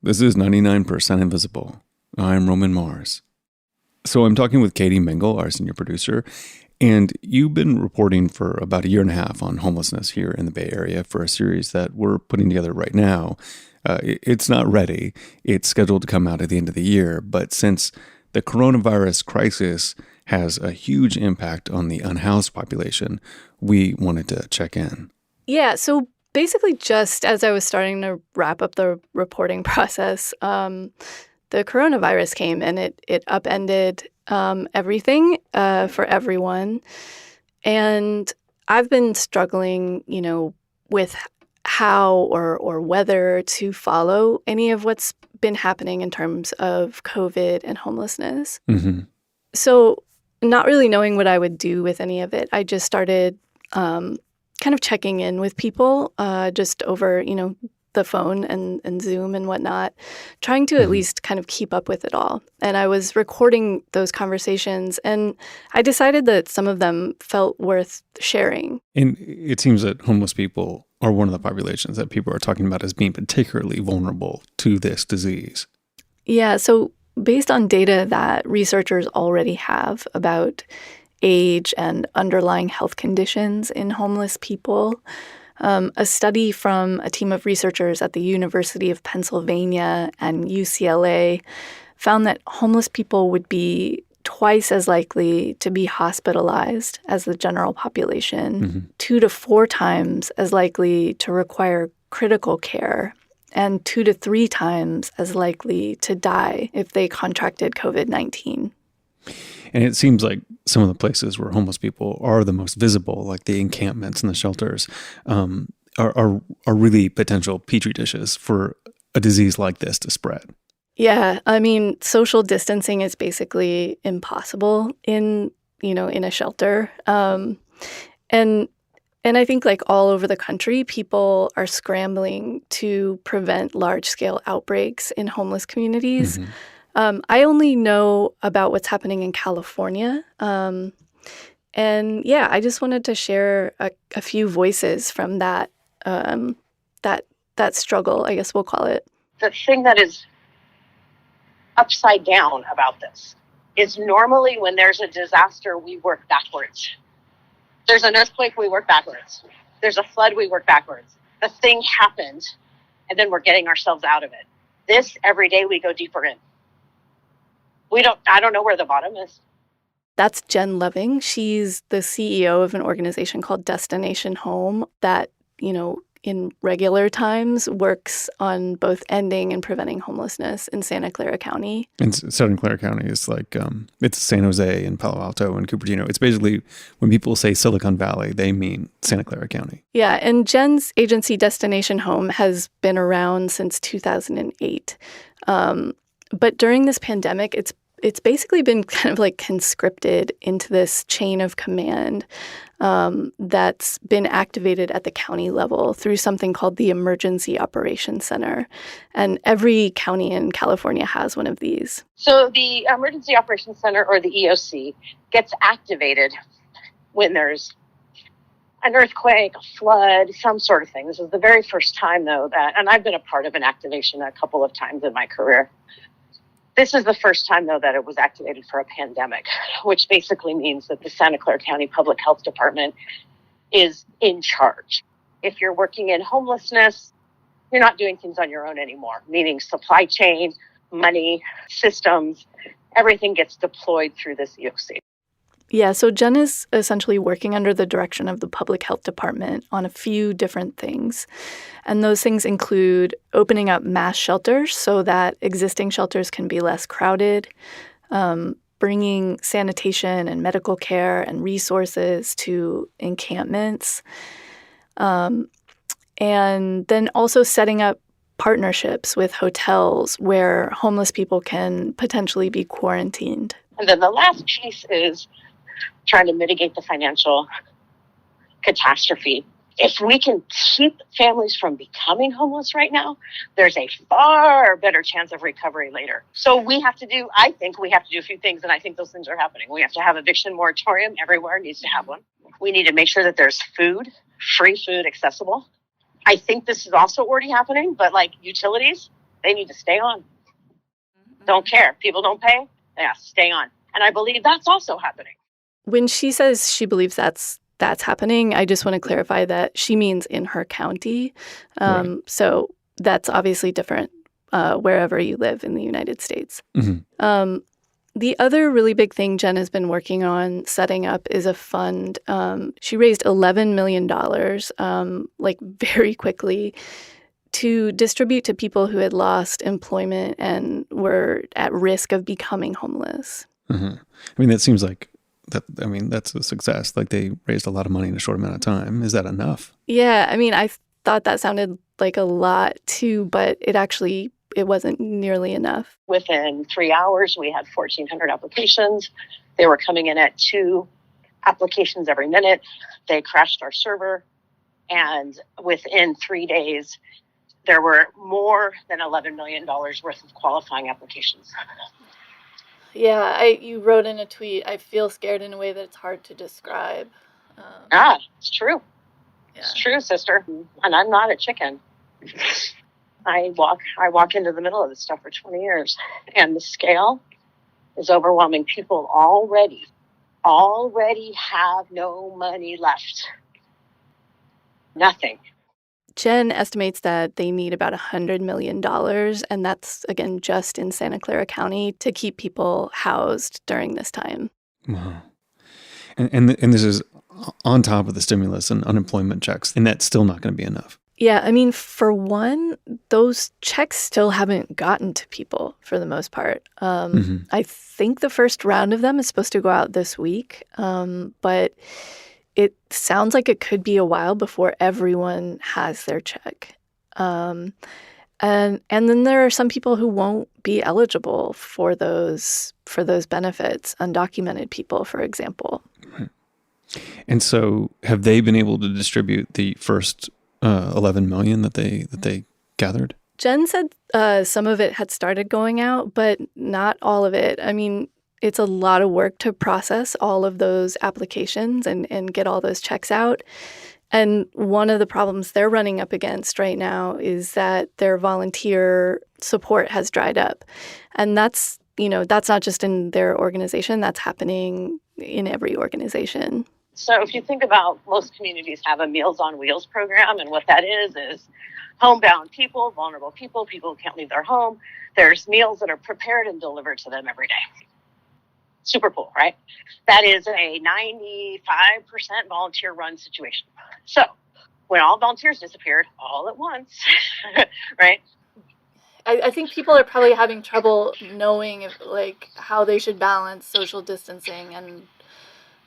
This is 99% Invisible. I'm Roman Mars. So I'm talking with Katie Mingle, our senior producer, and you've been reporting for about a year and a half on homelessness here in the Bay Area for a series that we're putting together right now. It's not ready. It's scheduled to come out at the end of the year, but since the coronavirus crisis has a huge impact on the unhoused population, we wanted to check in. Yeah, so basically just as I was starting to wrap up the reporting process, the coronavirus came and it upended everything for everyone. And I've been struggling, with how or whether to follow any of what's been happening in terms of COVID and homelessness. Mm-hmm. So not really knowing what I would do with any of it, I just started kind of checking in with people just over, the phone and Zoom and whatnot, trying to at least kind of keep up with it all. And I was recording those conversations, and I decided that some of them felt worth sharing. And it seems that homeless people are one of the populations that people are talking about as being particularly vulnerable to this disease. Yeah, so based on data that researchers already have about age and underlying health conditions in homeless people, a study from a team of researchers at the University of Pennsylvania and UCLA found that homeless people would be twice as likely to be hospitalized as the general population, 2 to 4 times as likely to require critical care, and 2 to 3 times as likely to die if they contracted COVID-19. And it seems like some of the places where homeless people are the most visible, like the encampments and the shelters, are really potential petri dishes for a disease like this to spread. Yeah, I mean, social distancing is basically impossible in a shelter. And I think like all over the country, people are scrambling to prevent large-scale outbreaks in homeless communities. I only know about what's happening in California. And yeah, I just wanted to share a few voices from that struggle, I guess we'll call it. The thing that is upside down about this is normally when there's a disaster, we work backwards. There's an earthquake, we work backwards. There's a flood, we work backwards. The thing happened, and then we're getting ourselves out of it. This, every day we go deeper in. I don't know where the bottom is. That's Jen Loving. She's the CEO of an organization called Destination Home that, in regular times works on both ending and preventing homelessness in Santa Clara County. And Santa Clara County is like, it's San Jose and Palo Alto and Cupertino. It's basically, when people say Silicon Valley, they mean Santa Clara County. Yeah, and Jen's agency Destination Home has been around since 2008. But during this pandemic, it's basically been kind of like conscripted into this chain of command that's been activated at the county level through something called the Emergency Operations Center. And every county in California has one of these. So the Emergency Operations Center, or the EOC, gets activated when there's an earthquake, a flood, some sort of thing. This is the very first time, though, and I've been a part of an activation a couple of times in my career. This is the first time, though, that it was activated for a pandemic, which basically means that the Santa Clara County Public Health Department is in charge. If you're working in homelessness, you're not doing things on your own anymore, meaning supply chain, money, systems, everything gets deployed through this EOC. Yeah, so Jen is essentially working under the direction of the Public Health Department on a few different things. And those things include opening up mass shelters so that existing shelters can be less crowded, bringing sanitation and medical care and resources to encampments, and then also setting up partnerships with hotels where homeless people can potentially be quarantined. And then the last piece is trying to mitigate the financial catastrophe. If we can keep families from becoming homeless right now, there's a far better chance of recovery later. So I think we have to do a few things, and I think those things are happening. We have to have eviction moratorium. Everywhere needs to have one. We need to make sure that there's food, free food, accessible. I think this is also already happening, but like utilities, They need to stay on. Don't care. People don't pay. Yeah, stay on. And I believe that's also happening. When she says she believes that's happening, I just want to clarify that she means in her county. Right. So that's obviously different wherever you live in the United States. Mm-hmm. The other really big thing Jen has been working on setting up is a fund. She raised $11 million, very quickly, to distribute to people who had lost employment and were at risk of becoming homeless. Mm-hmm. I mean, that seems like that. I mean, that's a success. Like they raised a lot of money in a short amount of time. Is that enough? Yeah, I mean, I thought that sounded like a lot too, but it wasn't nearly enough. Within 3 hours, we had 1,400 applications. They were coming in at 2 applications every minute. They crashed our server. And within 3 days, there were more than $11 million worth of qualifying applications. Yeah, you wrote in a tweet, I feel scared in a way that it's hard to describe. It's true. Yeah. It's true, sister. And I'm not a chicken. I walk into the middle of this stuff for 20 years, and the scale is overwhelming. People already have no money left. Nothing. Jen estimates that they need about $100 million, and that's, again, just in Santa Clara County to keep people housed during this time. Wow. And this is on top of the stimulus and unemployment checks, and that's still not going to be enough. Yeah, I mean, for one, those checks still haven't gotten to people for the most part. I think the first round of them is supposed to go out this week, but it sounds like it could be a while before everyone has their check. And then there are some people who won't be eligible for those benefits, undocumented people, for example. Right. And so have they been able to distribute the first 11 million that they gathered? Jen said some of it had started going out, but not all of it. I mean, it's a lot of work to process all of those applications and get all those checks out. And one of the problems they're running up against right now is that their volunteer support has dried up. And that's not just in their organization, that's happening in every organization. So if you think about, most communities have a Meals on Wheels program, and what that is homebound people, vulnerable people who can't leave their home. There's meals that are prepared and delivered to them every day. Super cool, right? That is a 95% volunteer run situation. So when all volunteers disappeared all at once, right? I think people are probably having trouble knowing how they should balance social distancing and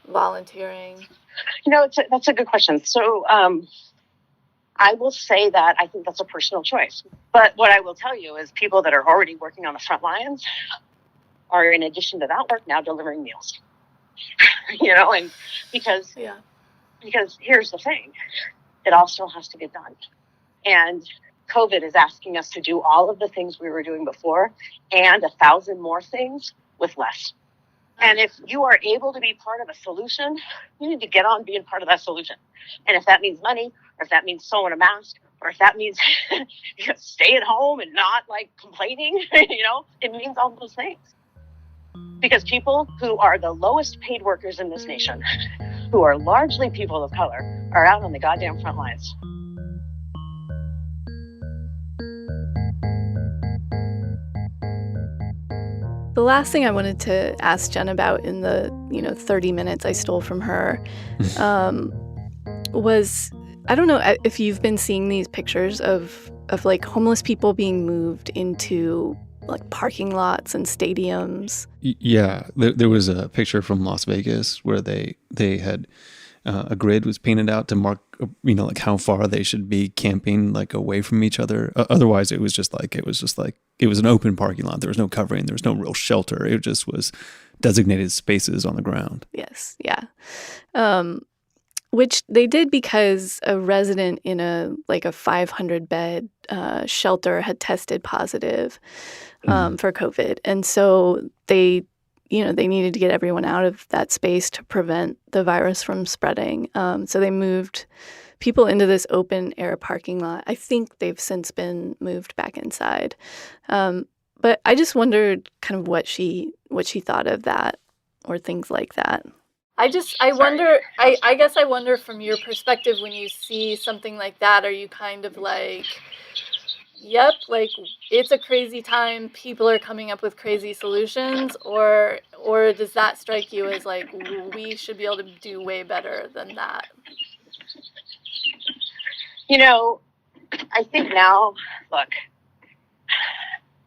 volunteering. That's a good question. So I will say that I think that's a personal choice. But what I will tell you is people that are already working on the front lines are, in addition to that work, now delivering meals. And because here's the thing, it all still has to get done. And COVID is asking us to do all of the things we were doing before and 1,000 more things with less. And if you are able to be part of a solution, you need to get on being part of that solution. And if that means money, or if that means sewing a mask, or if that means stay at home and not complaining, it means all those things. Because people who are the lowest paid workers in this nation, who are largely people of color, are out on the goddamn front lines. The last thing I wanted to ask Jen about in the 30 minutes I stole from her was, I don't know if you've been seeing these pictures of homeless people being moved into parking lots and stadiums. Yeah, there was a picture from Las Vegas where they had a grid was painted out to mark how far they should be camping away from each other. Otherwise, it was an open parking lot. There was no covering. There was no real shelter. It just was designated spaces on the ground. Yes, yeah. Which they did because a resident in a 500-bed shelter had tested positive for COVID, and so they needed to get everyone out of that space to prevent the virus from spreading. So they moved people into this open air parking lot. I think they've since been moved back inside. But I just wondered kind of what she thought of that or things like that. I guess I wonder from your perspective, when you see something like that, are you kind of like, yep, like it's a crazy time, people are coming up with crazy solutions, or does that strike you as like, we should be able to do way better than that? I think now, look,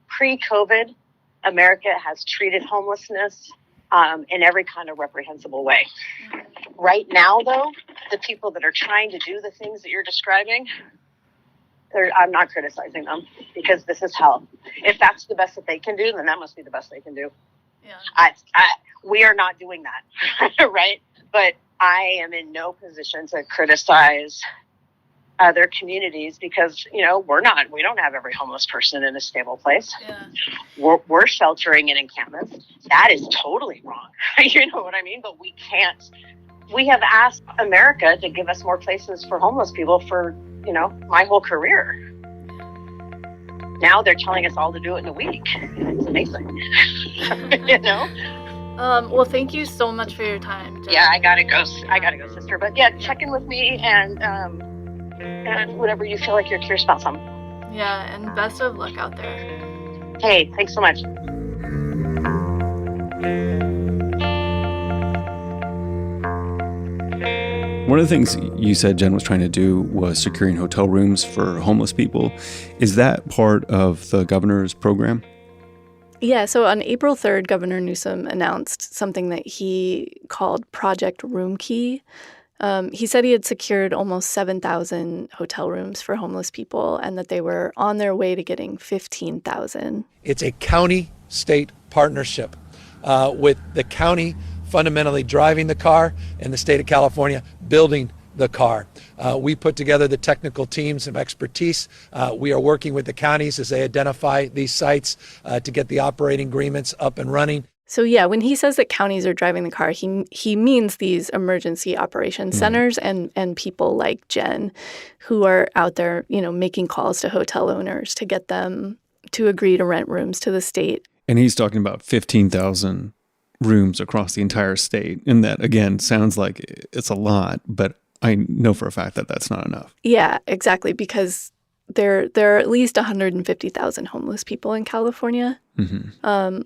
pre-COVID, America has treated homelessness in every kind of reprehensible way. Right now, though, the people that are trying to do the things that you're describing, I'm not criticizing them, because this is hell. If that's the best that they can do, then that must be the best they can do. Yeah. We are not doing that, right? But I am in no position to criticize other communities, because we don't have every homeless person in a stable place. Yeah. We're sheltering in encampments. That is totally wrong. You know what I mean? But we have asked America to give us more places for homeless people for my whole career. Now they're telling us all to do it in a week. It's amazing. Well, thank you so much for your time, Jen. Yeah, I gotta go, sister. But yeah, check in with me and whatever you feel like you're curious about something. Yeah, and best of luck out there. Hey, thanks so much. One of the things you said Jen was trying to do was securing hotel rooms for homeless people. Is that part of the governor's program? Yeah, so on April 3rd, Governor Newsom announced something that he called Project Room Key. He said he had secured almost 7,000 hotel rooms for homeless people and that they were on their way to getting 15,000. It's a county-state partnership with the county fundamentally driving the car and the state of California building the car. We put together the technical teams of expertise. We are working with the counties as they identify these sites to get the operating agreements up and running. So yeah, when he says that counties are driving the car, he means these emergency operations centers and people like Jen who are out there, making calls to hotel owners to get them to agree to rent rooms to the state. And he's talking about 15,000 rooms across the entire state. And that, again, sounds like it's a lot, but I know for a fact that that's not enough. Yeah, exactly, because there are at least 150,000 homeless people in California. Mm-hmm.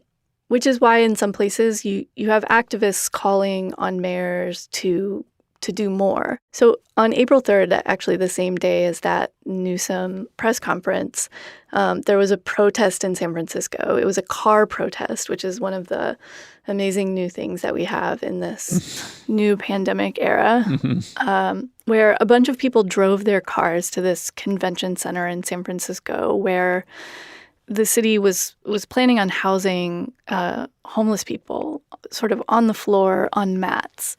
Which is why in some places you have activists calling on mayors to do more. So on April 3rd, actually the same day as that Newsom press conference, there was a protest in San Francisco. It was a car protest, which is one of the amazing new things that we have in this new pandemic era, where a bunch of people drove their cars to this convention center in San Francisco where the city was planning on housing homeless people sort of on the floor on mats.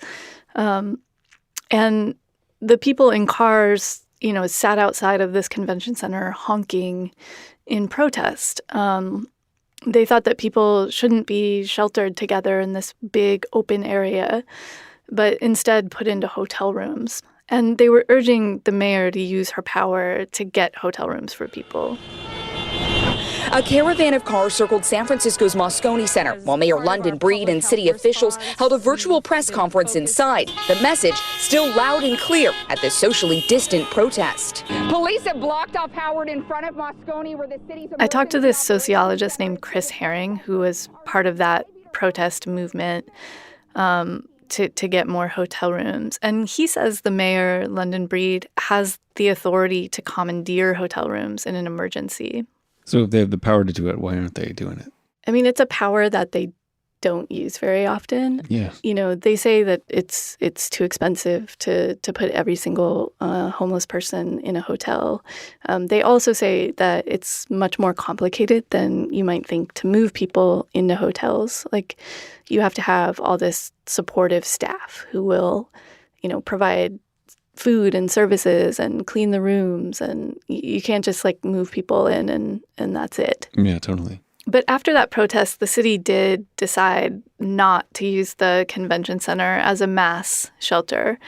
And the people in cars, sat outside of this convention center honking in protest. They thought that people shouldn't be sheltered together in this big open area, but instead put into hotel rooms. And they were urging the mayor to use her power to get hotel rooms for people. A caravan of cars circled San Francisco's Moscone Center while Mayor London Breed and city officials held a virtual press conference inside. The message still loud and clear at the socially distant protest. Police have blocked off Howard in front of Moscone where the city's... I talked to this sociologist named Chris Herring, who was part of that protest movement to get more hotel rooms. And he says the mayor, London Breed, has the authority to commandeer hotel rooms in an emergency. So if they have the power to do it, why aren't they doing it? I mean, it's a power that they don't use very often. Yeah. They say that it's too expensive to put every single homeless person in a hotel. They also say that it's much more complicated than you might think to move people into hotels. Like, you have to have all this supportive staff who will, provide food and services and clean the rooms, and you can't just move people in and that's it. Yeah, totally. But after that protest, the city did decide not to use the convention center as a mass shelter.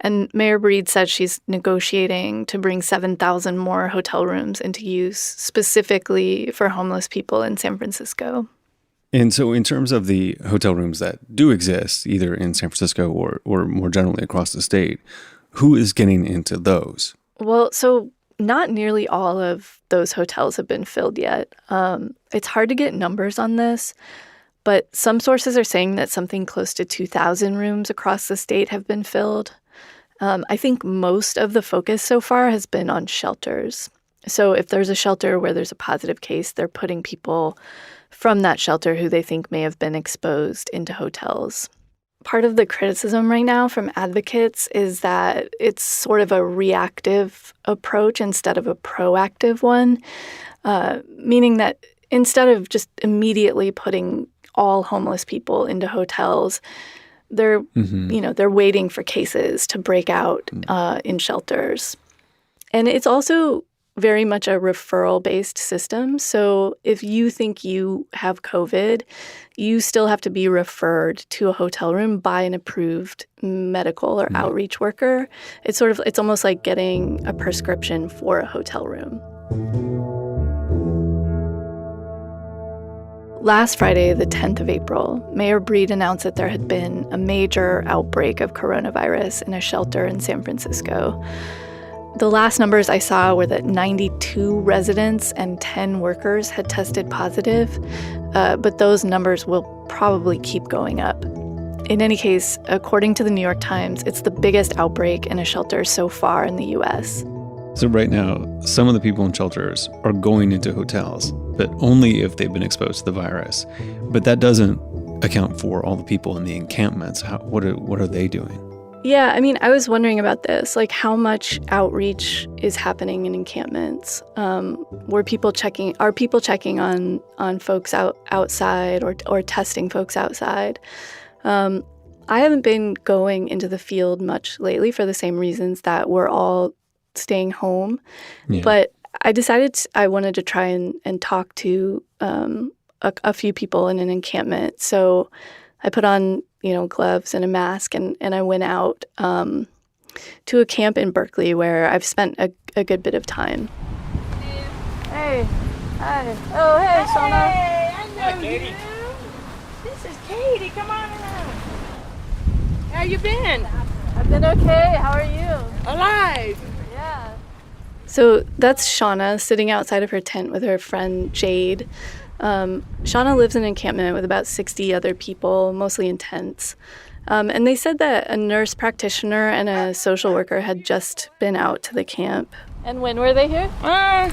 And Mayor Breed said she's negotiating to bring 7,000 more hotel rooms into use specifically for homeless people in San Francisco. And so in terms of the hotel rooms that do exist, either in San Francisco or more generally across the state, who is getting into those? Well, so not nearly all of those hotels have been filled yet. It's hard to get numbers on this, but some sources are saying that something close to 2,000 rooms across the state have been filled. I think most of the focus so far has been on shelters. So if there's a shelter where there's a positive case, they're putting people from that shelter who they think may have been exposed into hotels. Part of the criticism right now from advocates is that it's sort of a reactive approach instead of a proactive one, meaning that instead of just immediately putting all homeless people into hotels, they're waiting for cases to break out in shelters. And it's also very much a referral-based system. So if you think you have COVID, you still have to be referred to a hotel room by an approved medical or outreach worker. It's almost like getting a prescription for a hotel room. Last Friday, the 10th of April, Mayor Breed announced that there had been a major outbreak of coronavirus in a shelter in San Francisco. The last numbers I saw were that 92 residents and 10 workers had tested positive, but those numbers will probably keep going up. In any case, according to the New York Times, it's the biggest outbreak in a shelter so far in the U.S. So right now, some of the people in shelters are going into hotels, but only if they've been exposed to the virus. But that doesn't account for all the people in the encampments. What are they doing? Yeah, I mean, I was wondering about this, like how much outreach is happening in encampments? Are people checking on folks outside or testing folks outside? I haven't been going into the field much lately for the same reasons that we're all staying home. Yeah. But I decided I wanted to try and talk to a few people in an encampment. So I put on gloves and a mask, and I went out to a camp in Berkeley where I've spent a good bit of time. Hey. Hi. Oh, hey, Shauna. Hey, I know Katie. You. This is Katie. Come on around. How you been? I've been okay. How are you? Alive. Yeah. So that's Shauna sitting outside of her tent with her friend Jade. Shauna lives in an encampment with about 60 other people, mostly in tents. And they said that a nurse practitioner and a social worker had just been out to the camp. And when were they here?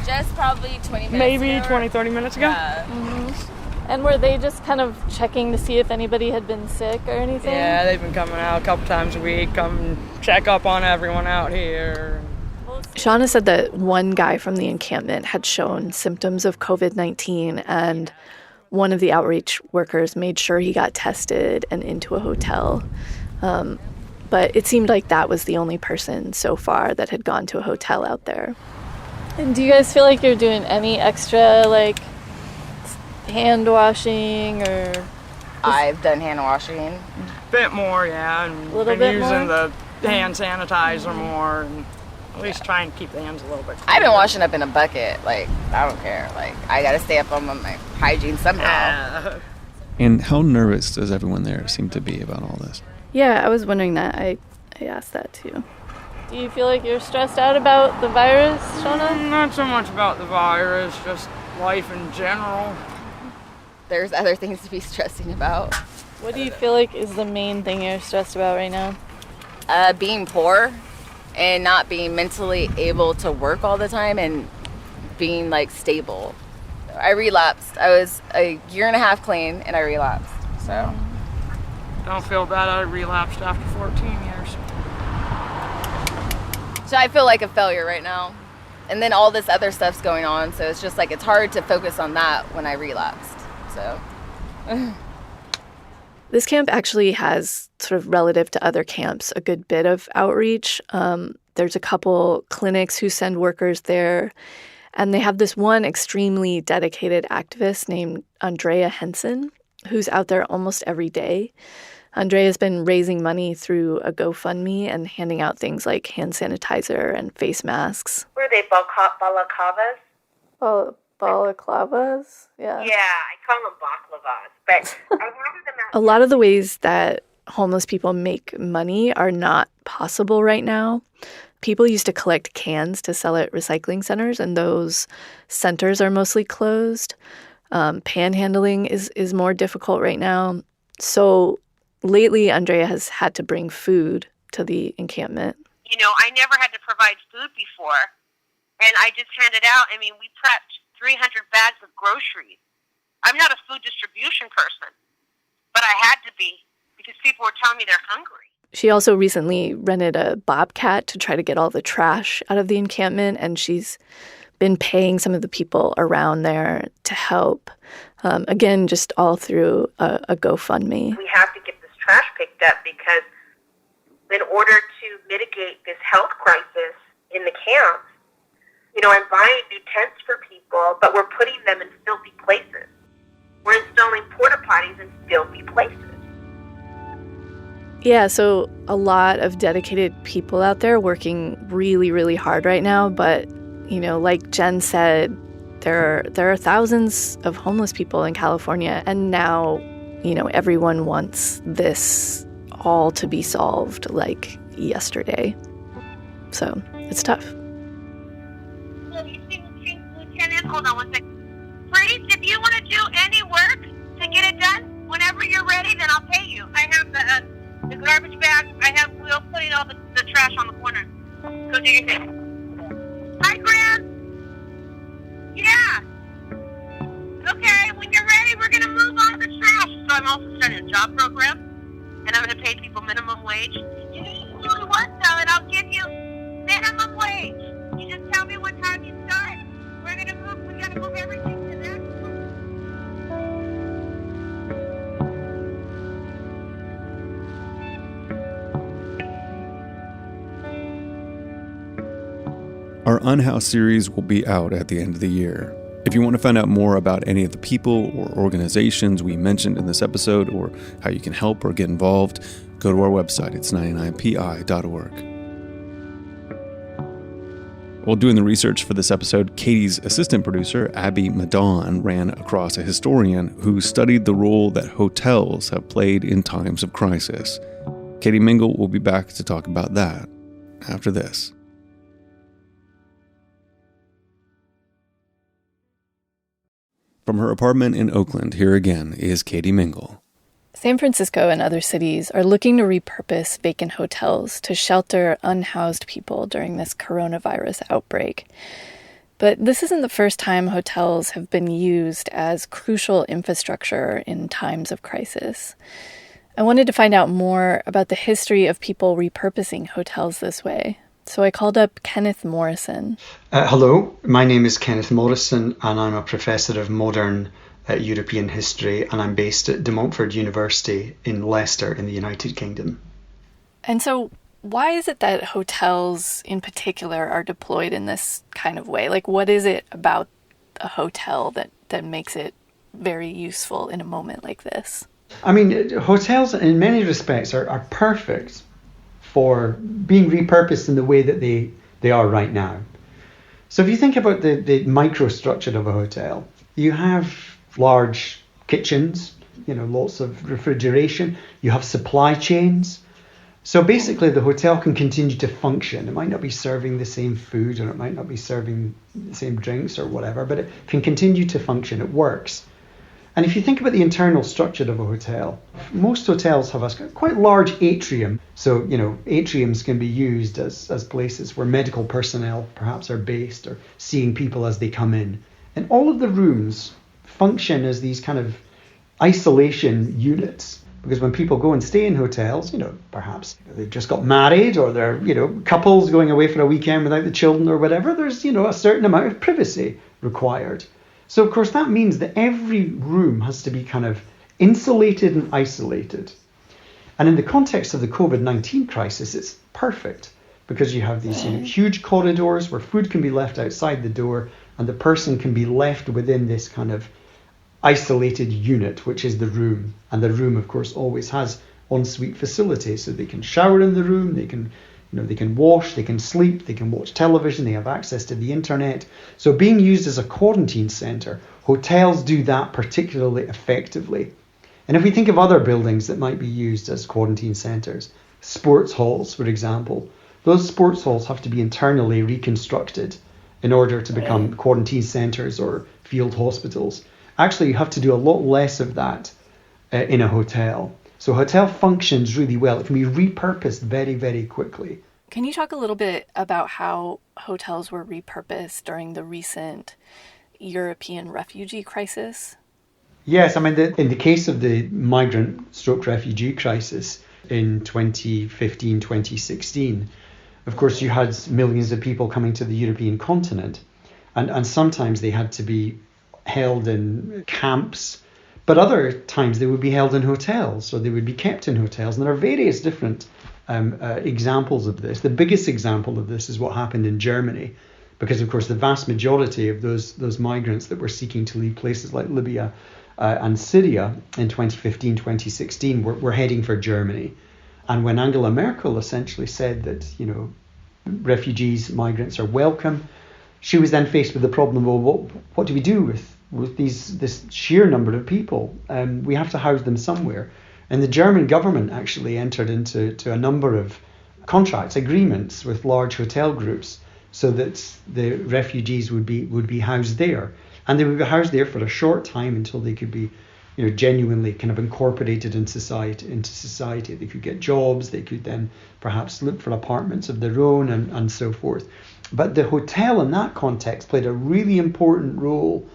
Just probably 20 minutes maybe ago. 20, 30 minutes ago. Yeah. Mm-hmm. And were they just kind of checking to see if anybody had been sick or anything? Yeah, they've been coming out a couple times a week, come check up on everyone out here. Shauna said that one guy from the encampment had shown symptoms of COVID-19, and one of the outreach workers made sure he got tested and into a hotel. But it seemed like that was the only person so far that had gone to a hotel out there. And do you guys feel like you're doing any extra, hand washing or... I've done hand washing. Bit more, yeah, and been using the hand sanitizer more, and at least try and keep the hands a little bit cleaner. I've been washing up in a bucket. I don't care. I gotta stay up on my hygiene somehow. Yeah. And how nervous does everyone there seem to be about all this? Yeah, I was wondering that. I asked that too. Do you feel like you're stressed out about the virus, Shauna? Not so much about the virus, just life in general. There's other things to be stressing about. What do you feel like is the main thing you're stressed about right now? Being poor and not being mentally able to work all the time and being stable. I relapsed. I was a year and a half clean and I relapsed. So Don't feel bad. I relapsed after 14 years. So I feel like a failure right now. And then all this other stuff's going on, so it's just it's hard to focus on that when I relapsed. So this camp actually has, sort of relative to other camps, a good bit of outreach. There's a couple clinics who send workers there, and they have this one extremely dedicated activist named Andrea Henson, who's out there almost every day. Andrea's been raising money through a GoFundMe and handing out things like hand sanitizer and face masks. Were they balaclavas? Oh, balaclavas? Yeah. Yeah, I call them baklavas. But I remember them A lot of the ways that homeless people make money are not possible right now. People used to collect cans to sell at recycling centers, and those centers are mostly closed. Panhandling is more difficult right now. So lately, Andrea has had to bring food to the encampment. You know, I never had to provide food before, and I just handed out. I mean, we prepped 300 bags of groceries. I'm not a food distribution person, but I had to be because people were telling me they're hungry. She also recently rented a bobcat to try to get all the trash out of the encampment, and she's been paying some of the people around there to help. Again, just all through a GoFundMe. We have to get this trash picked up because in order to mitigate this health crisis in the camps, you know, I'm buying new tents for people, but we're putting them in filthy places. We're installing porta potties in filthy places. Yeah, so a lot of dedicated people out there working really, really hard right now. But, you know, like Jen said, there are thousands of homeless people in California. And now, you know, everyone wants this all to be solved like yesterday. So it's tough. Lieutenant, hold on one second. Please, if you want to do any work to get it done, whenever you're ready, then I'll pay you. I have the garbage bag. We'll put all the trash on the corner. Go do your thing. Hi, Grant. Yeah. Okay, when you're ready, we're going to move on to the trash. So I'm also starting a job program, and I'm going to pay people minimum wage. You just really want though, and I'll give you minimum wage. You just tell me what time you start. We're going to move. We got to move everything to that. Our Unhoused series will be out at the end of the year. If you want to find out more about any of the people or organizations we mentioned in this episode, or how you can help or get involved, go to our website. It's 99pi.org. While doing the research for this episode, Katie's assistant producer, Abby Madon, ran across a historian who studied the role that hotels have played in times of crisis. Katie Mingle will be back to talk about that after this. From her apartment in Oakland, here again is Katie Mingle. San Francisco and other cities are looking to repurpose vacant hotels to shelter unhoused people during this coronavirus outbreak. But this isn't the first time hotels have been used as crucial infrastructure in times of crisis. I wanted to find out more about the history of people repurposing hotels this way. So I called up Kenneth Morrison. Hello, my name is Kenneth Morrison, and I'm a professor of modern European history, and I'm based at De Montfort University in Leicester in the United Kingdom. And so why is it that hotels in particular are deployed in this kind of way? Like, what is it about a hotel that makes it very useful in a moment like this? I mean, hotels in many respects are perfect for being repurposed in the way that they are right now. So if you think about the microstructure of a hotel, you have large kitchens, you know, lots of refrigeration, you have supply chains. So basically the hotel can continue to function. It might not be serving the same food, or it might not be serving the same drinks or whatever, but it can continue to function. It works. And if you think about the internal structure of a hotel, most hotels have a quite large atrium. So, you know, atriums can be used as places where medical personnel perhaps are based, or seeing people as they come in. And all of the rooms function as these kind of isolation units. Because when people go and stay in hotels, you know, perhaps they've just got married, or they're, you know, couples going away for a weekend without the children or whatever, there's, you know, a certain amount of privacy required. So, of course, that means that every room has to be kind of insulated and isolated. And in the context of the COVID-19 crisis, it's perfect, because you have these huge corridors where food can be left outside the door, and the person can be left within this kind of isolated unit, which is the room. And the room, of course, always has ensuite facilities, so they can shower in the room, they can wash, they can sleep, they can watch television, they have access to the internet. So being used as a quarantine centre, hotels do that particularly effectively. And if we think of other buildings that might be used as quarantine centres, sports halls, for example, those sports halls have to be internally reconstructed in order to become quarantine centres or field hospitals. Actually, you have to do a lot less of that in a hotel. So hotel functions really well. It can be repurposed very, very quickly. Can you talk a little bit about how hotels were repurposed during the recent European refugee crisis? Yes, I mean, in the case of the migrant/refugee crisis in 2015, 2016, of course, you had millions of people coming to the European continent, and sometimes they had to be held in camps, but other times they would be held in hotels, or they would be kept in hotels. And there are various different examples of this. The biggest example of this is what happened in Germany, because, of course, the vast majority of those migrants that were seeking to leave places like Libya and Syria in 2015, 2016 were heading for Germany. And when Angela Merkel essentially said that, refugees, migrants are welcome, she was then faced with the problem of, what do we do with this sheer number of people? We have to house them somewhere. And the German government actually entered into a number of contracts, agreements with large hotel groups so that the refugees would be housed there. And they would be housed there for a short time until they could be genuinely kind of incorporated into society. They could get jobs, they could then perhaps look for apartments of their own and so forth. But the hotel in that context played a really important role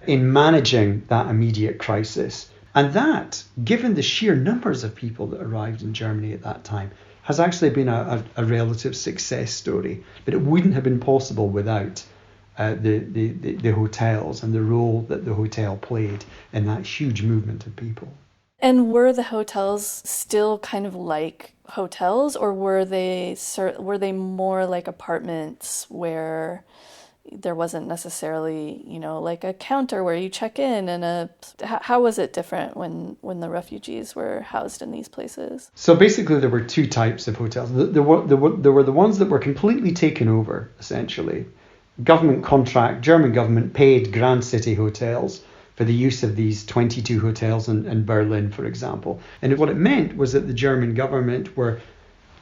in managing that immediate crisis. And that, given the sheer numbers of people that arrived in Germany at that time, has actually been a relative success story. But it wouldn't have been possible without the hotels and the role that the hotel played in that huge movement of people. And were the hotels still kind of like hotels, or were they more like apartments where there wasn't necessarily, like a counter where you check in, and how was it different when the refugees were housed in these places? So basically there were two types of hotels. There were the ones that were completely taken over, essentially. Government contract, German government paid Grand City hotels for the use of these 22 hotels in Berlin, for example. And what it meant was that the German government were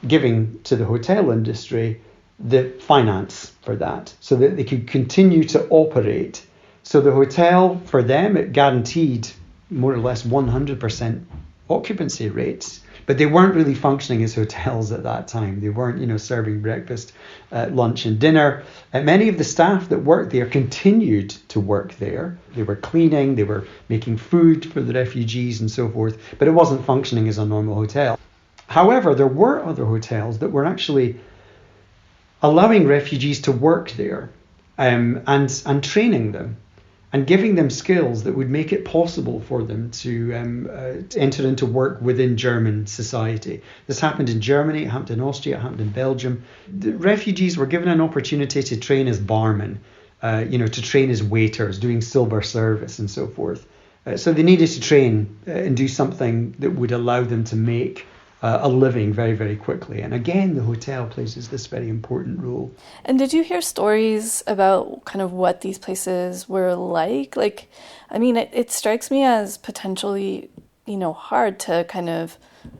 giving to the hotel industry the finance for that, so that they could continue to operate. So the hotel, for them, it guaranteed more or less 100% occupancy rates, but they weren't really functioning as hotels at that time. They weren't, serving breakfast, lunch and dinner. And many of the staff that worked there continued to work there. They were cleaning, they were making food for the refugees and so forth, but it wasn't functioning as a normal hotel. However, there were other hotels that were actually allowing refugees to work there and training them and giving them skills that would make it possible for them to enter into work within German society. This happened in Germany, it happened in Austria, it happened in Belgium. The refugees were given an opportunity to train as barmen, to train as waiters, doing silver service and so forth. So they needed to train and do something that would allow them to make a living very, very quickly. And again, the hotel plays this very important role. And did you hear stories about kind of what these places were like? It strikes me as potentially, hard to kind of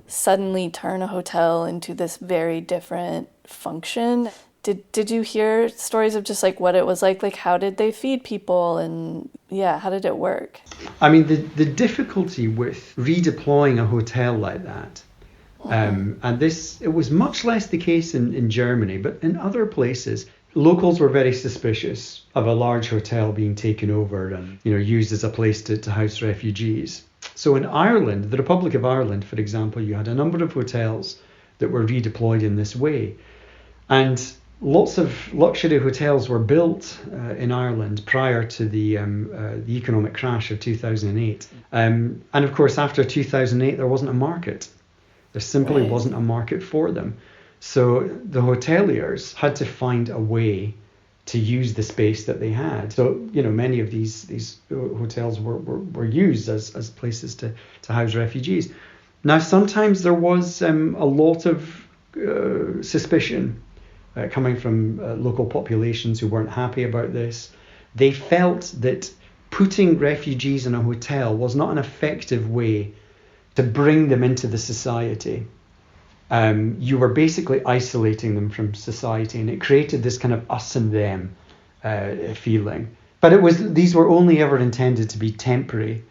suddenly turn a hotel into this very different function. Did you hear stories of just what it was like? How did they feed people? And how did it work? The difficulty with redeploying a hotel like that, it was much less the case in Germany, but in other places, locals were very suspicious of a large hotel being taken over and used as a place to house refugees. So in Ireland, the Republic of Ireland, for example, you had a number of hotels that were redeployed in this way. And lots of luxury hotels were built in Ireland prior to the economic crash of 2008. And of course, after 2008, there wasn't a market. There simply wasn't a market for them. So the hoteliers had to find a way to use the space that they had. So, many of these hotels were used as places to house refugees. Now, sometimes there was a lot of suspicion coming from local populations who weren't happy about this. They felt that putting refugees in a hotel was not an effective way to bring them into the society. You were basically isolating them from society, and it created this kind of us and them feeling. But these were only ever intended to be temporary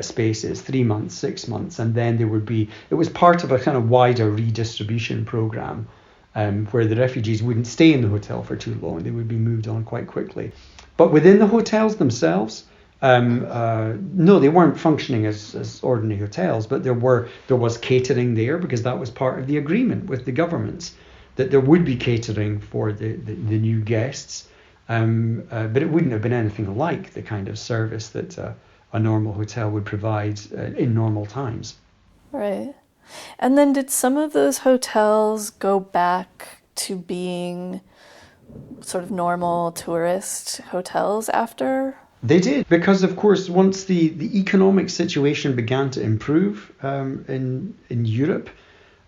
spaces, 3 months, 6 months, and then it was part of a kind of wider redistribution program where the refugees wouldn't stay in the hotel for too long. They would be moved on quite quickly. But within the hotels themselves, no, they weren't functioning as ordinary hotels, but there was catering there, because that was part of the agreement with the governments, that there would be catering for the new guests, but it wouldn't have been anything like the kind of service that a normal hotel would provide in normal times. Right. And then did some of those hotels go back to being sort of normal tourist hotels after? They did, because of course once the economic situation began to improve in Europe,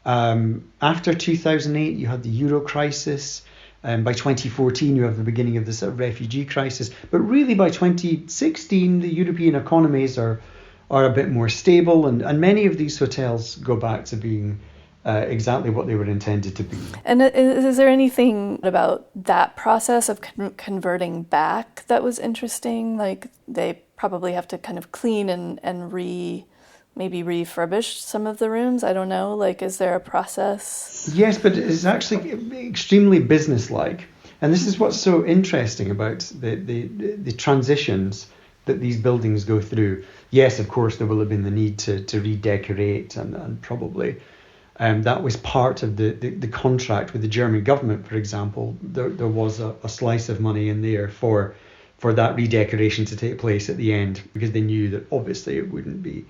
after 2008 you had the Euro crisis, and by 2014 you have the beginning of this refugee crisis, but really by 2016 the European economies are a bit more stable, and many of these hotels go back to being exactly what they were intended to be. And is there anything about that process of converting back that was interesting? Like they probably have to kind of clean and maybe refurbish some of the rooms. I don't know. Like, is there a process? Yes, but it's actually extremely businesslike. And this is what's so interesting about the transitions that these buildings go through. Yes, of course, there will have been the need to redecorate and probably that was part of the contract with the German government, for example. There was a slice of money in there for that redecoration to take place at the end, because they knew that obviously it wouldn't be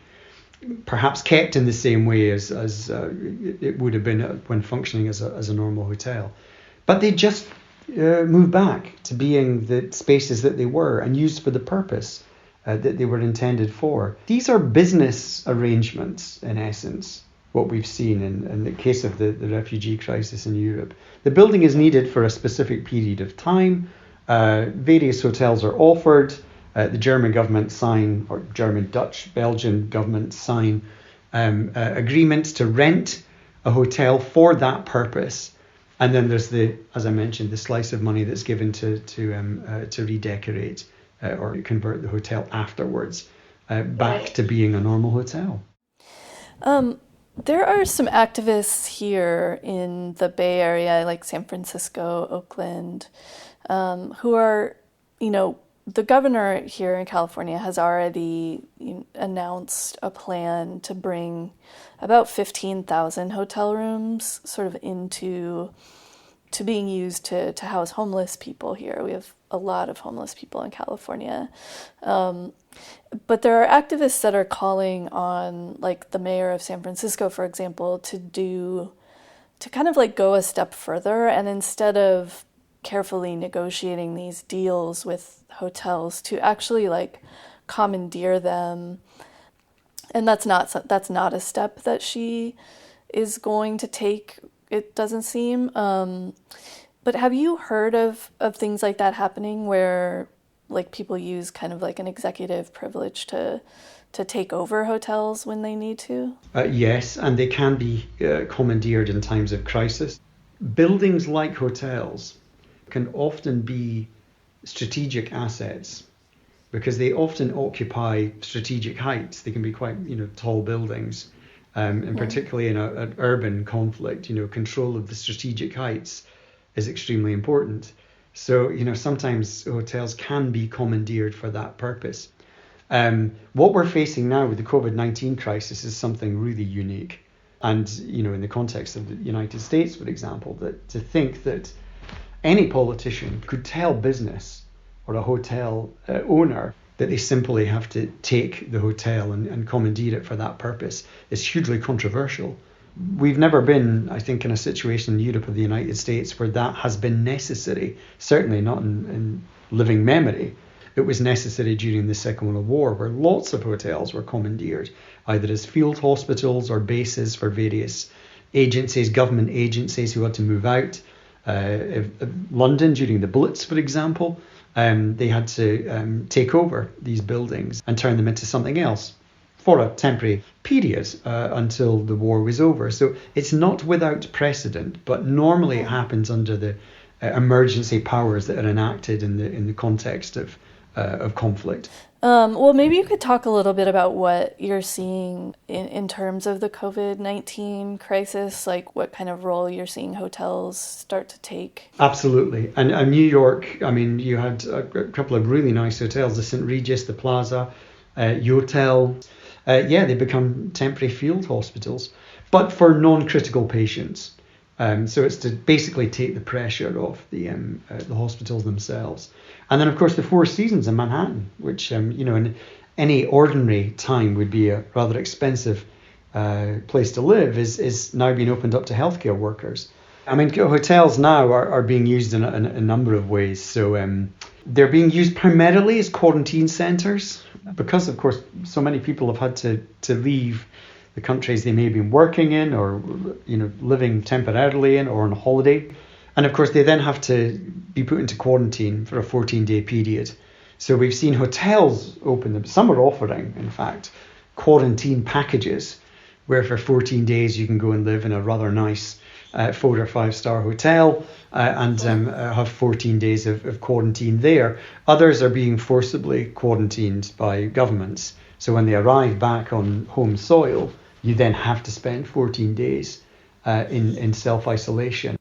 perhaps kept in the same way as it would have been when functioning as a normal hotel. But they just moved back to being the spaces that they were and used for the purpose that they were intended for. These are business arrangements, in essence, what we've seen in the case of the refugee crisis in Europe. The building is needed for a specific period of time. Various hotels are offered. The German government sign, or German, Dutch, Belgian governments sign agreements to rent a hotel for that purpose. And then there's as I mentioned, the slice of money that's given to redecorate or convert the hotel afterwards back to being a normal hotel. There are some activists here in the Bay Area, like San Francisco, Oakland, who are, the governor here in California has already announced a plan to bring about 15,000 hotel rooms sort of to being used to house homeless people here. We have a lot of homeless people in California. But there are activists that are calling on, like the mayor of San Francisco, for example, to kind of like go a step further, and instead of carefully negotiating these deals with hotels, to actually like commandeer them. And that's not a step that she is going to take, it doesn't seem. But have you heard of things like that happening, where like people use kind of like an executive privilege to take over hotels when they need to? Yes, and they can be commandeered in times of crisis. Buildings like hotels can often be strategic assets because they often occupy strategic heights. They can be quite, tall buildings, and particularly in an urban conflict, control of the strategic heights is extremely important. So, sometimes hotels can be commandeered for that purpose. What we're facing now with the COVID-19 crisis is something really unique. And, in the context of the United States, for example, that to think that any politician could tell business or a hotel owner that they simply have to take the hotel and commandeer it for that purpose is hugely controversial. We've never been, I think, in a situation in Europe or the United States where that has been necessary, certainly not in living memory. It was necessary during the Second World War, where lots of hotels were commandeered, either as field hospitals or bases for various agencies, government agencies who had to move out. London, during the Blitz, for example, they had to take over these buildings and turn them into something else for a temporary period until the war was over. So it's not without precedent, but normally it happens under the emergency powers that are enacted in the context of conflict. Well, maybe you could talk a little bit about what you're seeing in terms of the COVID-19 crisis, like what kind of role you're seeing hotels start to take. Absolutely. And New York, I mean, you had a couple of really nice hotels, the St. Regis, the Plaza, Yotel. They become temporary field hospitals, but for non-critical patients. So it's to basically take the pressure off the hospitals themselves. And then, of course, the Four Seasons in Manhattan, which, in any ordinary time would be a rather expensive place to live, is now being opened up to healthcare workers. I mean, hotels now are being used in a number of ways. So they're being used primarily as quarantine centres because, of course, so many people have had to leave the countries they may have been working in or, living temporarily in or on holiday. And of course, they then have to be put into quarantine for a 14-day period. So we've seen hotels open them. Some are offering, in fact, quarantine packages where for 14 days you can go and live in a rather nice 4 or 5-star hotel and have 14 days of quarantine there. Others are being forcibly quarantined by governments. So when they arrive back on home soil, you then have to spend 14 days in self-isolation.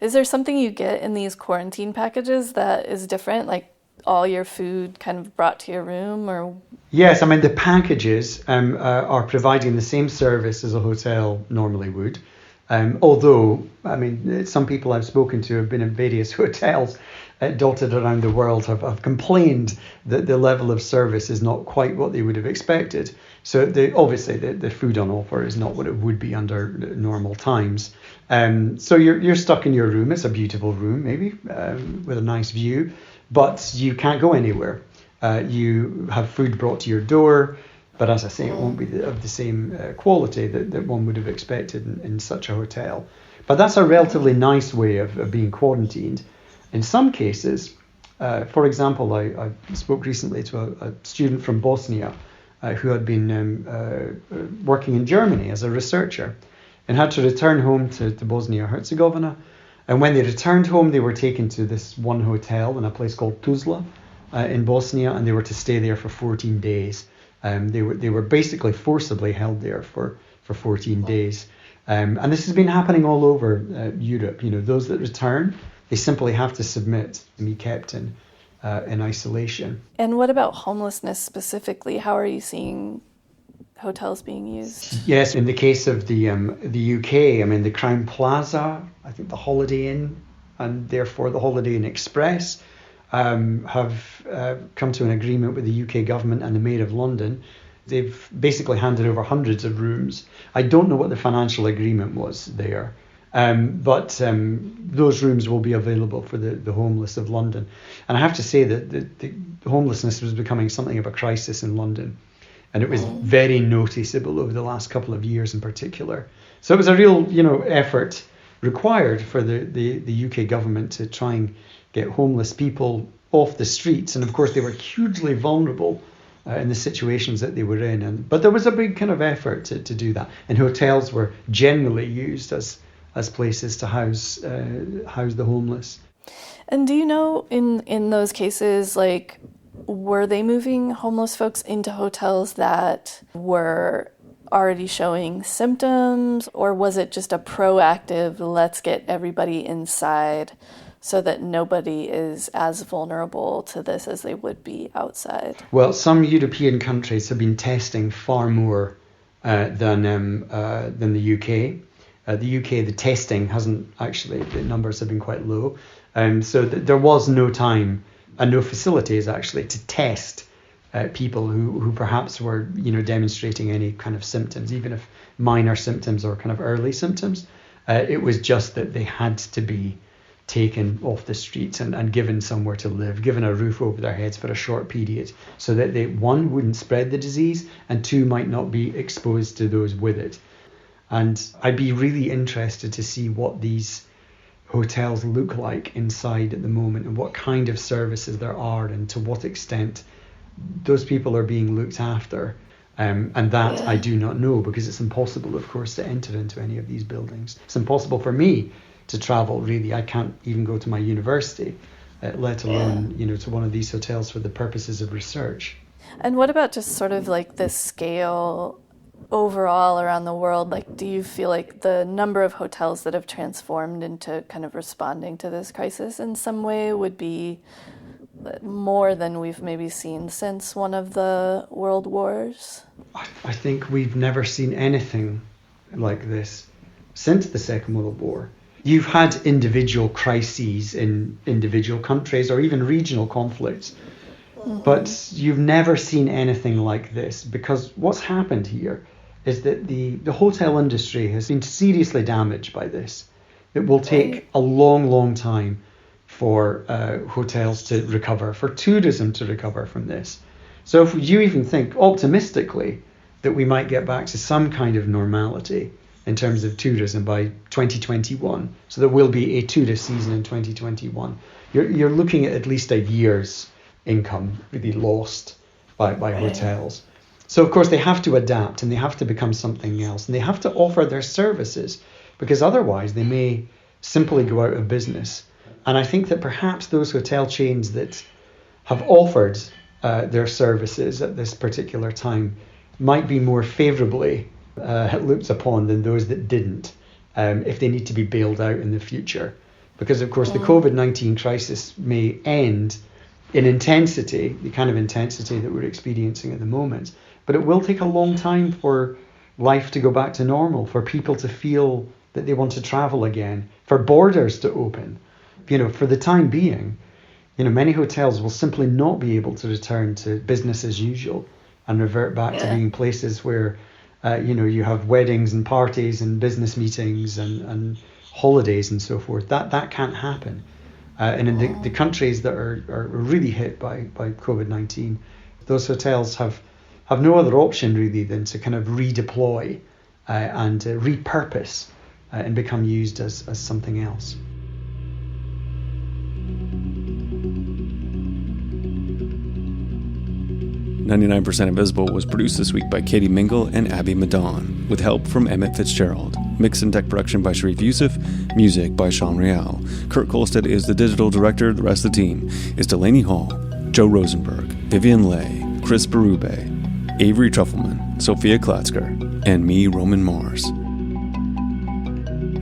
Is there something you get in these quarantine packages that is different, like all your food kind of brought to your room? Or Yes, I mean, the packages are providing the same service as a hotel normally would. Although, I mean, some people I've spoken to have been in various hotels dotted around the world have complained that the level of service is not quite what they would have expected. So obviously the food on offer is not what it would be under normal times. So you're stuck in your room. It's a beautiful room, maybe, with a nice view, but you can't go anywhere. You have food brought to your door, but as I say, it won't be of the same quality that one would have expected in such a hotel. But that's a relatively nice way of being quarantined. In some cases, for example, I spoke recently to a student from Bosnia who had been working in Germany as a researcher and had to return home to Bosnia-Herzegovina. And when they returned home, they were taken to this one hotel in a place called Tuzla in Bosnia, and they were to stay there for 14 days. They were basically forcibly held there for 14 days. And this has been happening all over Europe. Those that return, they simply have to submit and be kept in isolation. And what about homelessness specifically? How are you seeing hotels being used? Yes, in the case of the UK, I mean, the Crown Plaza, I think the Holiday Inn, and therefore the Holiday Inn Express, have come to an agreement with the UK government and the Mayor of London. They've basically handed over hundreds of rooms. I don't know what the financial agreement was there, but those rooms will be available for the homeless of London. And I have to say that the homelessness was becoming something of a crisis in London. And it was very noticeable over the last couple of years in particular. So it was a real, effort required for the UK government to try and get homeless people off the streets. And of course, they were hugely vulnerable in the situations that they were in. But there was a big kind of effort to do that. And hotels were generally used as places to house the homeless. And do you know, in those cases, like, were they moving homeless folks into hotels that were already showing symptoms, or was it just a proactive, let's get everybody inside so that nobody is as vulnerable to this as they would be outside? Well, some European countries have been testing far more than the UK. The UK, the testing hasn't actually, the numbers have been quite low. So there was no time and no facilities actually to test people who perhaps were, demonstrating any kind of symptoms, even if minor symptoms or kind of early symptoms. It was just that they had to be taken off the streets and given somewhere to live, given a roof over their heads for a short period, so that they, one, wouldn't spread the disease, and two, might not be exposed to those with it. And I'd be really interested to see what these hotels look like inside at the moment, and what kind of services there are, and to what extent those people are being looked after. And that I do not know, because it's impossible, of course, to enter into any of these buildings. It's impossible for me to travel, really. I can't even go to my university, let alone, to one of these hotels for the purposes of research. And what about just sort of like the scale overall around the world? Like, do you feel like the number of hotels that have transformed into kind of responding to this crisis in some way would be more than we've maybe seen since one of the world wars? I think we've never seen anything like this since the Second World War. You've had individual crises in individual countries, or even regional conflicts, but you've never seen anything like this, because what's happened here is that the hotel industry has been seriously damaged by this. It will take a long, long time for hotels to recover, for tourism to recover from this. So if you even think optimistically that we might get back to some kind of normality in terms of tourism by 2021, so there will be a tourist season in 2021, you're looking at least a year's income really lost by hotels. So of course they have to adapt, and they have to become something else, and they have to offer their services, because otherwise they may simply go out of business. And I think that perhaps those hotel chains that have offered their services at this particular time might be more favourably looked upon than those that didn't, if they need to be bailed out in the future. Because of course the COVID-19 crisis may end in intensity, the kind of intensity that we're experiencing at the moment, but it will take a long time for life to go back to normal, for people to feel that they want to travel again, for borders to open. For the time being, many hotels will simply not be able to return to business as usual and revert back to being places where, you have weddings and parties and business meetings and holidays and so forth. That can't happen. And in the countries that are really hit by COVID-19, those hotels have no other option really than to kind of redeploy and repurpose and become used as something else. 99% Invisible was produced this week by Katie Mingle and Abby Madon, with help from Emmett Fitzgerald. Mix and tech production by Sharif Youssef. Music by Sean Real. Kurt Kolstad is the digital director. The rest of the team is Delaney Hall, Joe Rosenberg, Vivian Lay, Chris Berube, Avery Truffleman, Sophia Klatzker, and me, Roman Mars.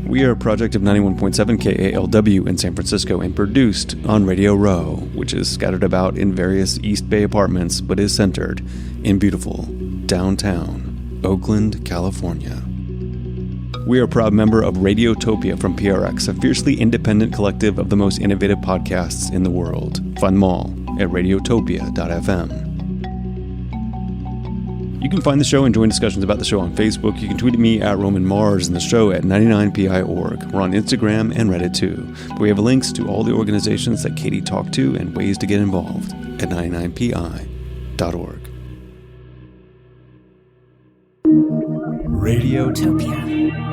We are a project of 91.7 KALW in San Francisco and produced on Radio Row, which is scattered about in various East Bay apartments but is centered in beautiful downtown Oakland, California. We are a proud member of Radiotopia from PRX, a fiercely independent collective of the most innovative podcasts in the world. Find them all at radiotopia.fm. You can find the show and join discussions about the show on Facebook. You can tweet at me at Roman Mars and the show at 99pi.org. We're on Instagram and Reddit too. We have links to all the organizations that Katie talked to and ways to get involved at 99pi.org. Radiotopia.